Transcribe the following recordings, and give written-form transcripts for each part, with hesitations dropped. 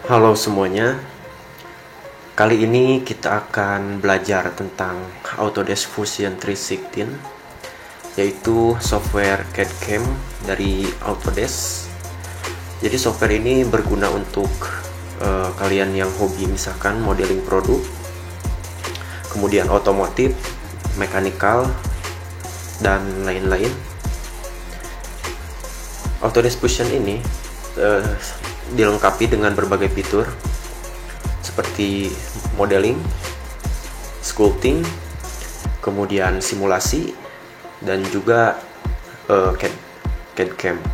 Halo semuanya, kali ini kita akan belajar tentang Autodesk Fusion 316, yaitu software CAD/CAM dari Autodesk. Jadi software ini berguna untuk kalian yang hobi misalkan modeling produk, kemudian otomotif, mekanikal, dan lain-lain. Autodesk Fusion ini dilengkapi dengan berbagai fitur seperti modeling, sculpting, kemudian simulasi, dan juga CAD/CAM,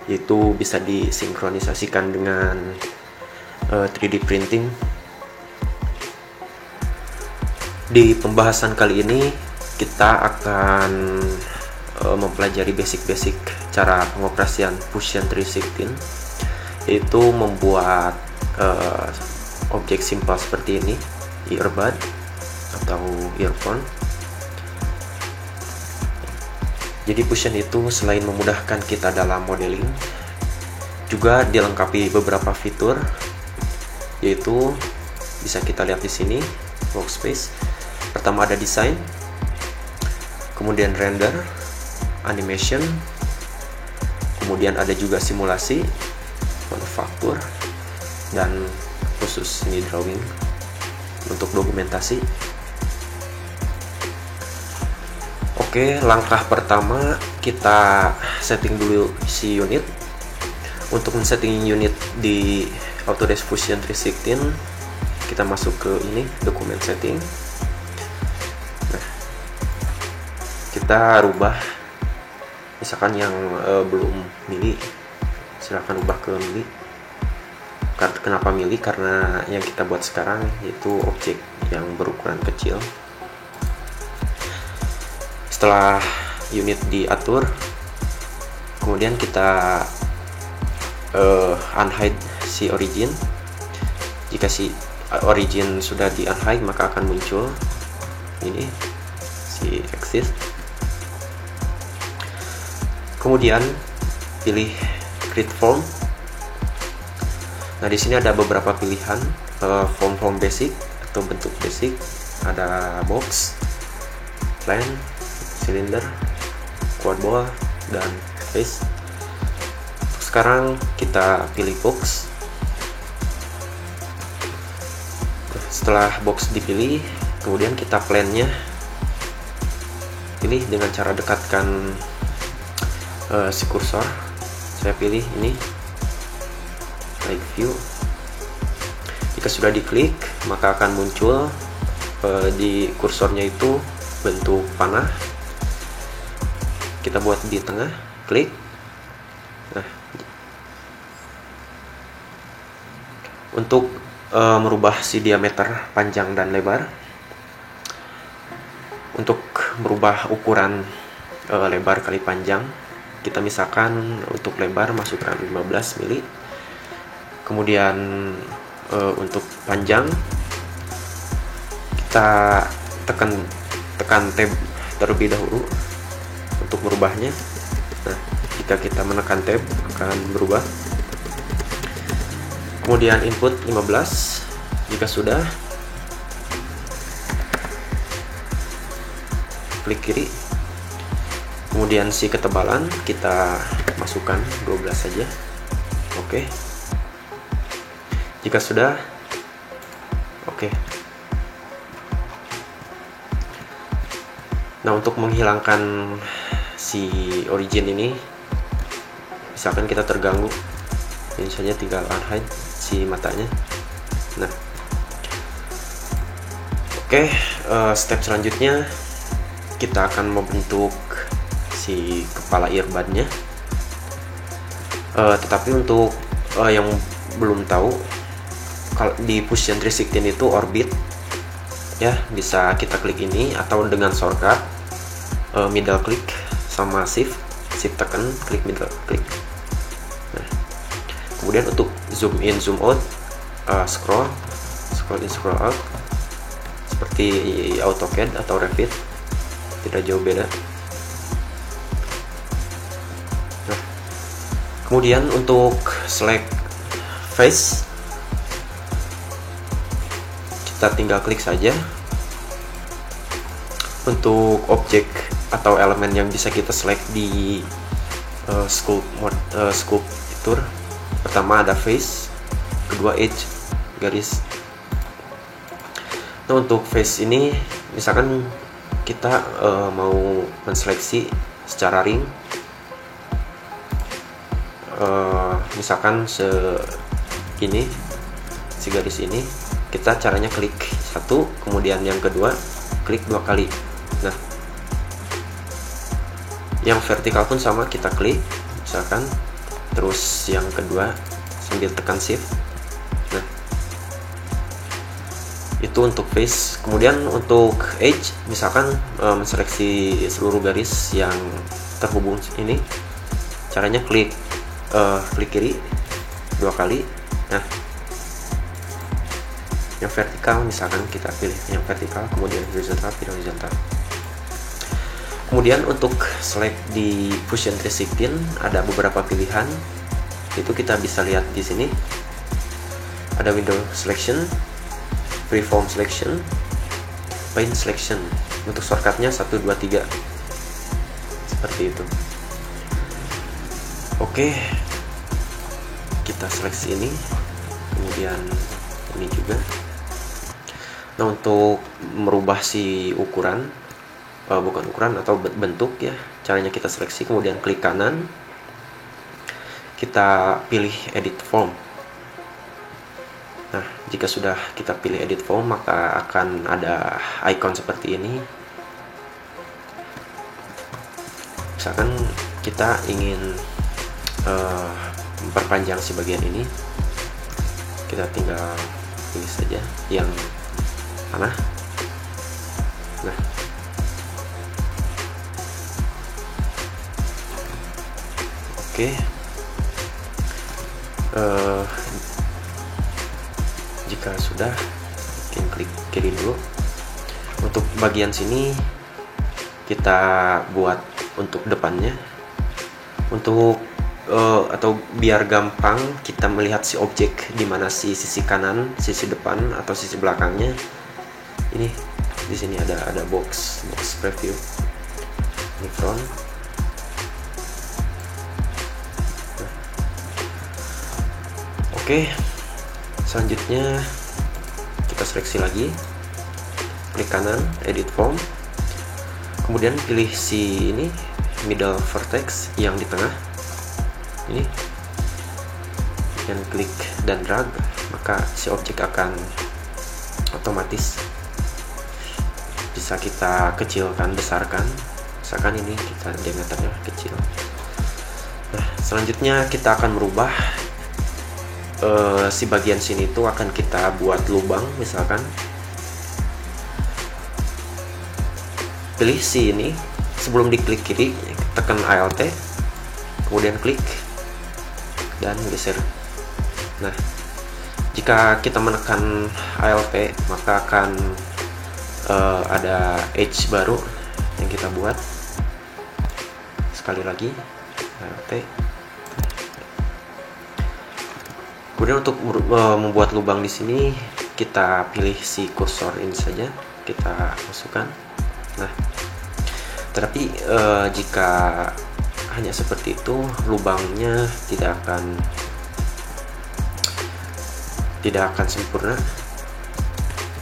itu bisa disinkronisasikan dengan 3D printing. Di pembahasan kali ini kita akan mempelajari basic-basic cara pengoperasian Fusion 316, yaitu membuat objek simpel seperti ini, earbud atau earphone. Jadi Fusion itu selain memudahkan kita dalam modeling, juga dilengkapi beberapa fitur, yaitu bisa kita lihat di sini, workspace. Pertama ada desain, kemudian render, animation, kemudian ada juga simulasi, manufaktur, dan khusus ini drawing untuk dokumentasi. Oke, langkah pertama kita setting dulu si unit. Untuk men-setting unit di Autodesk Fusion 316, kita masuk ke ini, dokumen setting. Nah, kita rubah, misalkan yang belum mili, silahkan ubah ke mili. Kenapa mili? Karena yang kita buat sekarang yaitu objek yang berukuran kecil. Setelah unit diatur, kemudian kita unhide si origin. Jika si origin sudah di unhide, maka akan muncul ini si exist. Kemudian pilih create form. Nah, di sini ada beberapa pilihan form basic atau bentuk basic, ada box, plan, cylinder, quad bowl, dan face. Sekarang kita pilih box. Setelah box dipilih, kemudian kita plan-nya pilih dengan cara dekatkan si kursor. Saya pilih ini like view. Jika sudah diklik, maka akan muncul di kursornya itu bentuk panah. Kita buat di tengah, klik. Nah, untuk merubah si diameter panjang dan lebar, untuk merubah ukuran lebar kali panjang, kita misalkan untuk lebar masukkan 15 mili. Kemudian untuk panjang kita tekan tab terlebih dahulu untuk merubahnya. Nah, jika kita menekan tab akan berubah. Kemudian input 15. Jika sudah, klik kiri. Kemudian si ketebalan kita masukkan 12 saja. Oke. Jika sudah, oke. Nah, untuk menghilangkan si origin ini, misalkan kita terganggu, ini saja tinggal unhide si matanya. Nah, oke. Step selanjutnya kita akan membentuk si kepala earbudnya. Tetapi untuk yang belum tahu, kalau di Fusion 316 itu orbit, ya bisa kita klik ini atau dengan shortcut middle click sama shift tekan, klik middle click. Nah, kemudian untuk zoom in zoom out, scroll in scroll out seperti AutoCAD atau Revit, tidak jauh beda. Nah, kemudian untuk select face, kita tinggal klik saja. Untuk objek atau elemen yang bisa kita select di sculpture, pertama ada face, kedua edge, garis. Nah, untuk face ini misalkan kita mau menseleksi secara ring, misalkan segini, si garis ini, kita caranya klik satu, kemudian yang kedua klik 2 kali. Nah, yang vertikal pun sama, kita klik misalkan, terus yang kedua sambil tekan shift. Nah, itu untuk face. Kemudian untuk edge, misalkan menseleksi seluruh garis yang terhubung ini, caranya klik kiri 2 kali. Nah, yang vertikal misalkan kita pilih yang vertikal, kemudian horizontal, pilih horizontal. Kemudian untuk select di Fusion 316 ada beberapa pilihan, itu kita bisa lihat di sini. Ada window selection, freeform selection, pane selection. Untuk shortcutnya 1, 2, 3 seperti itu. Oke, kita seleksi ini, kemudian ini juga. Nah, untuk merubah si ukuran, bukan ukuran atau bentuk ya, caranya kita seleksi, kemudian klik kanan, kita pilih edit form. Nah, jika sudah kita pilih edit form, maka akan ada icon seperti ini. Misalkan kita ingin memperpanjang si bagian ini, kita tinggal pilih saja yang mana. Nah, oke. Jika sudah, mungkin klik kiri dulu. Untuk bagian sini kita buat untuk depannya, untuk atau biar gampang kita melihat si objek di mana si sisi kanan, sisi depan atau sisi belakangnya. Ini di sini ada box preview. Ini front. Nah. Oke. Selanjutnya kita seleksi lagi. Klik kanan, edit form. Kemudian pilih si ini middle vertex yang di tengah. Ini, dan klik dan drag, maka si objek akan otomatis bisa kita kecilkan, besarkan. Misalkan ini kita diameternya kecil. Nah, selanjutnya kita akan merubah si bagian sini itu akan kita buat lubang. Misalkan pilih si ini, sebelum diklik kiri tekan Alt, kemudian klik dan geser. Nah, jika kita menekan Alt, maka akan ada edge baru yang kita buat. Sekali lagi Alt. Kemudian untuk membuat lubang di sini, kita pilih si cursor ini saja, kita masukkan. Nah, tetapi jika hanya seperti itu, lubangnya tidak akan sempurna.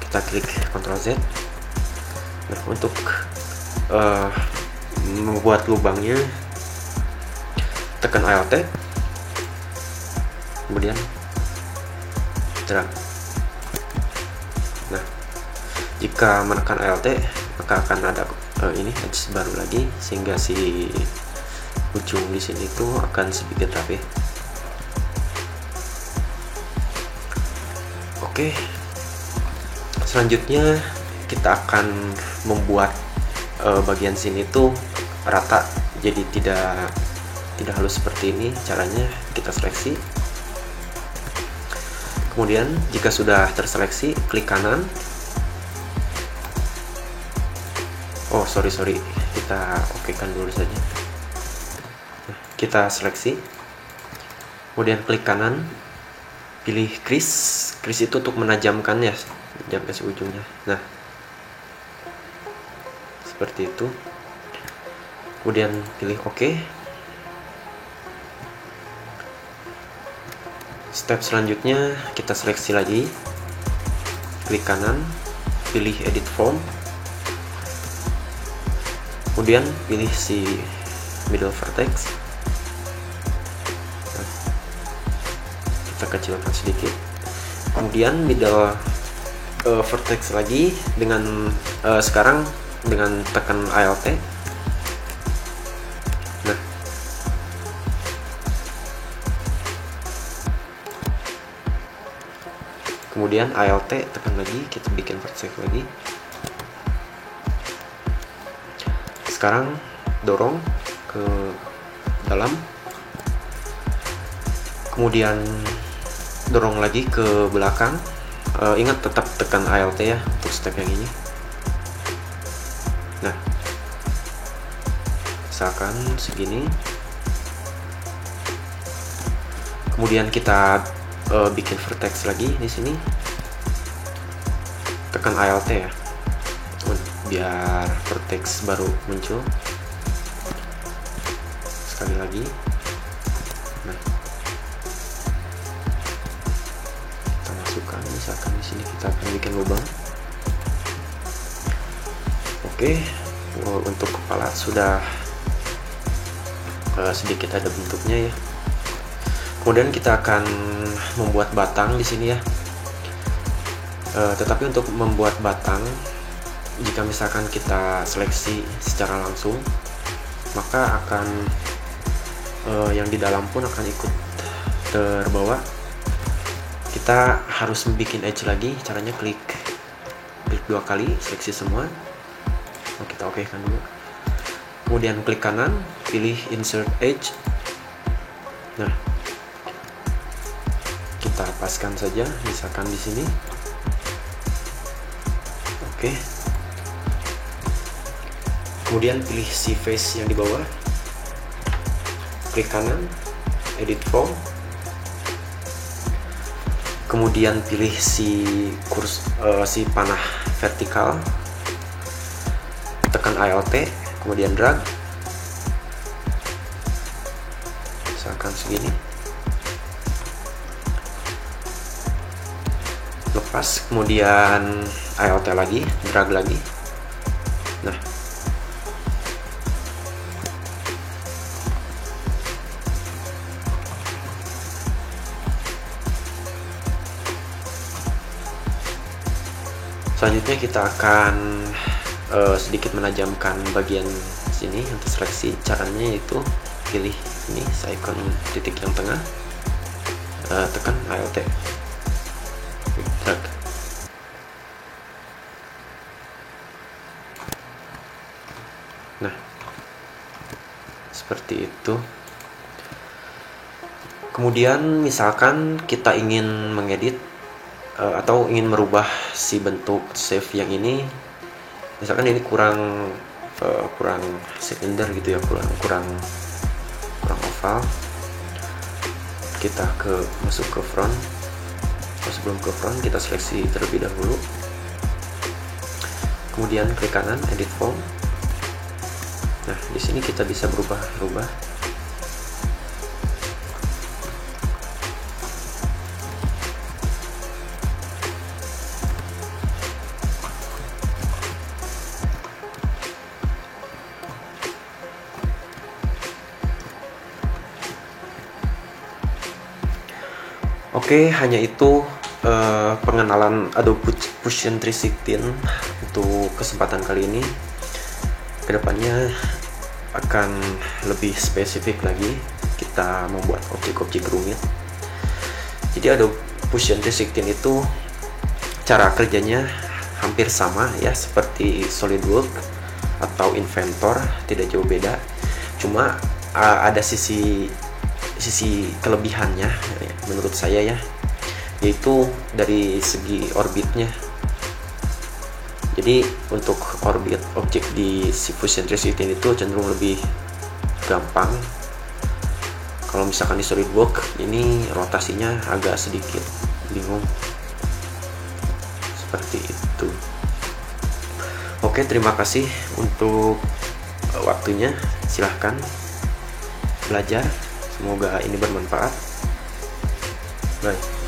Kita klik Ctrl Z. Nah, untuk membuat lubangnya, tekan Alt, kemudian drag. Nah, jika menekan Alt, maka akan ada ini edge baru lagi, sehingga si ujung di sini tuh akan sedikit rapi. Oke, selanjutnya kita akan membuat bagian sini tuh rata, jadi tidak halus seperti ini. Caranya kita seleksi, kemudian jika sudah terseleksi, klik kanan. Oh, sorry, kita okekan dulu saja. Nah, kita seleksi, kemudian klik kanan, pilih crease itu untuk menajamkan ya. jangan kasih ujungnya. Nah, seperti itu. Kemudian pilih OK. Step selanjutnya kita seleksi lagi, klik kanan, pilih edit form, kemudian pilih si middle vertex. Nah, kita kecilkan sedikit. Kemudian middle vertex lagi dengan sekarang dengan tekan Alt. Nah, kemudian Alt tekan lagi, kita bikin vertex lagi. Sekarang dorong ke dalam, kemudian dorong lagi ke belakang. Ingat tetap tekan Alt ya untuk step yang ini. Nah, misalkan segini. Kemudian kita bikin vertex lagi di sini. Tekan Alt ya, biar vertex baru muncul. Sekali lagi. Nah, kita masukkan, misalkan di sini kita akan bikin lubang. Oke, untuk kepala sudah sedikit ada bentuknya ya. Kemudian kita akan membuat batang di sini ya. Tetapi untuk membuat batang, jika misalkan kita seleksi secara langsung, maka akan yang di dalam pun akan ikut terbawa. Kita harus bikin edge lagi. Caranya klik 2 kali, seleksi semua. Kita oke kan dulu. Kemudian klik kanan, pilih insert edge. Nah, kita paskan saja, misalkan di sini. Oke. Kemudian pilih si face yang di bawah. Klik kanan, edit form. Kemudian pilih si panah vertikal. Tekan Alt, kemudian drag. Misalkan segini. Lepas, kemudian Alt lagi, drag lagi. Nah, selanjutnya kita akan sedikit menajamkan bagian sini untuk seleksi. Caranya yaitu pilih ini icon titik yang tengah, tekan Alt, drag. Nah, seperti itu. Kemudian misalkan kita ingin mengedit atau ingin merubah si bentuk save yang ini, misalkan ini kurang silinder gitu ya, kurang oval. Kita masuk ke front. Sebelum ke front, kita seleksi terlebih dahulu. Kemudian klik kanan, edit form. Nah, di sini kita bisa berubah-ubah. Oke, hanya itu pengenalan Adobe Fusion 316 untuk kesempatan kali ini. Kedepannya akan lebih spesifik lagi kita membuat objek-objek rumit. Jadi Adobe Fusion 316 itu cara kerjanya hampir sama ya, seperti SolidWorks atau Inventor, tidak jauh beda. Cuma ada sisi kelebihannya menurut saya ya, yaitu dari segi orbitnya. Jadi untuk orbit objek di Fusion 316 itu cenderung lebih gampang. Kalau misalkan di SolidWorks ini rotasinya agak sedikit bingung seperti itu. Oke, terima kasih untuk waktunya. Silahkan belajar, semoga ini bermanfaat. Bye.